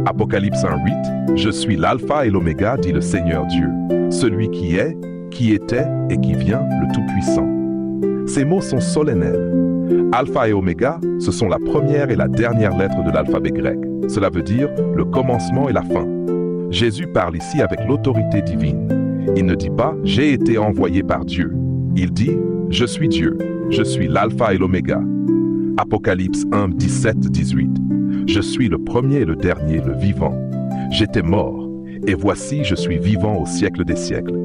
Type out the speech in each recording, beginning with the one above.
Apocalypse 1:8, je suis l'alpha et l'oméga, dit le Seigneur Dieu, celui qui est, qui était et qui vient, le Tout-Puissant. Ces mots sont solennels. Alpha et oméga, ce sont la première et la dernière lettre de l'alphabet grec. Cela veut dire le commencement et la fin. Jésus parle ici avec l'autorité divine. Il ne dit pas « j'ai été envoyé par Dieu ». Il dit « je suis Dieu, je suis l'alpha et l'oméga ». Apocalypse 1, 17, 18. Je suis le premier et le dernier, le vivant. J'étais mort, et voici je suis vivant au siècle des siècles.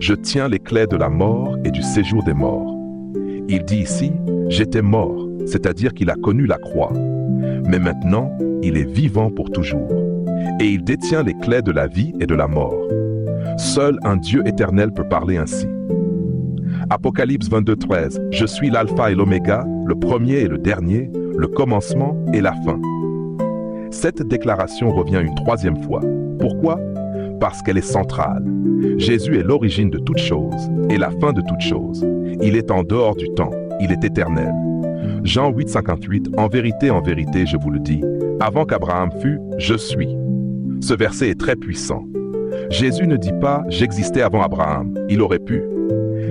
Je tiens les clés de la mort et du séjour des morts. Il dit ici « j'étais mort », c'est-à-dire qu'il a connu la croix. Mais maintenant, il est vivant pour toujours. Et il détient les clés de la vie et de la mort. Seul un Dieu éternel peut parler ainsi. Apocalypse 22, 13. Je suis l'alpha et l'oméga, le premier et le dernier, le commencement et la fin. Cette déclaration revient une troisième fois. Pourquoi? Parce qu'elle est centrale. Jésus est l'origine de toutes choses et la fin de toutes choses. Il est en dehors du temps, il est éternel. Jean 8, 58. En vérité, je vous le dis, avant qu'Abraham fût, je suis. Ce verset est très puissant. Jésus ne dit pas « j'existais avant Abraham », il aurait pu.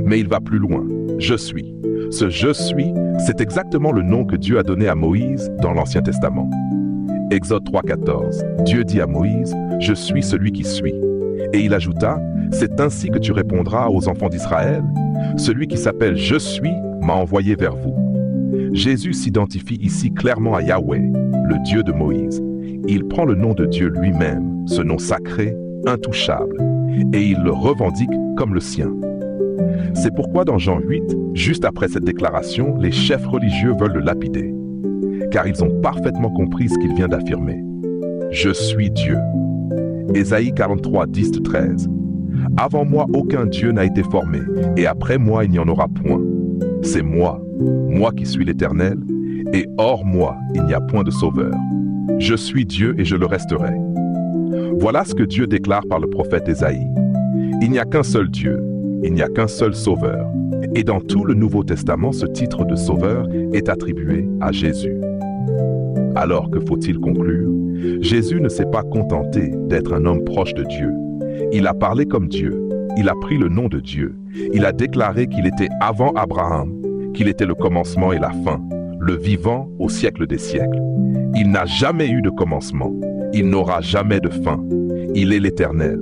Mais il va plus loin, « je suis ». Ce « je suis », c'est exactement le nom que Dieu a donné à Moïse dans l'Ancien Testament. Exode 3, 14. Dieu dit à Moïse « je suis celui qui suis ». Et il ajouta « c'est ainsi que tu répondras aux enfants d'Israël. Celui qui s'appelle « je suis » m'a envoyé vers vous. Jésus s'identifie ici clairement à Yahweh, le Dieu de Moïse. Il prend le nom de Dieu lui-même, ce nom sacré, intouchable, et il le revendique comme le sien. C'est pourquoi dans Jean 8, juste après cette déclaration, les chefs religieux veulent le lapider, car ils ont parfaitement compris ce qu'il vient d'affirmer. « Je suis Dieu ». Ésaïe 43, 10-13. « Avant moi, aucun Dieu n'a été formé, et après moi, il n'y en aura point. C'est moi, moi qui suis l'Éternel, et hors moi, il n'y a point de sauveur. Je suis Dieu et je le resterai. » Voilà ce que Dieu déclare par le prophète Ésaïe. Il n'y a qu'un seul Dieu, il n'y a qu'un seul sauveur. Et dans tout le Nouveau Testament, ce titre de sauveur est attribué à Jésus. Alors que faut-il conclure? Jésus ne s'est pas contenté d'être un homme proche de Dieu. Il a parlé comme Dieu, il a pris le nom de Dieu, il a déclaré qu'il était avant Abraham, qu'il était le commencement et la fin, le vivant au siècle des siècles. Il n'a jamais eu de commencement, il n'aura jamais de fin. Il est l'Éternel.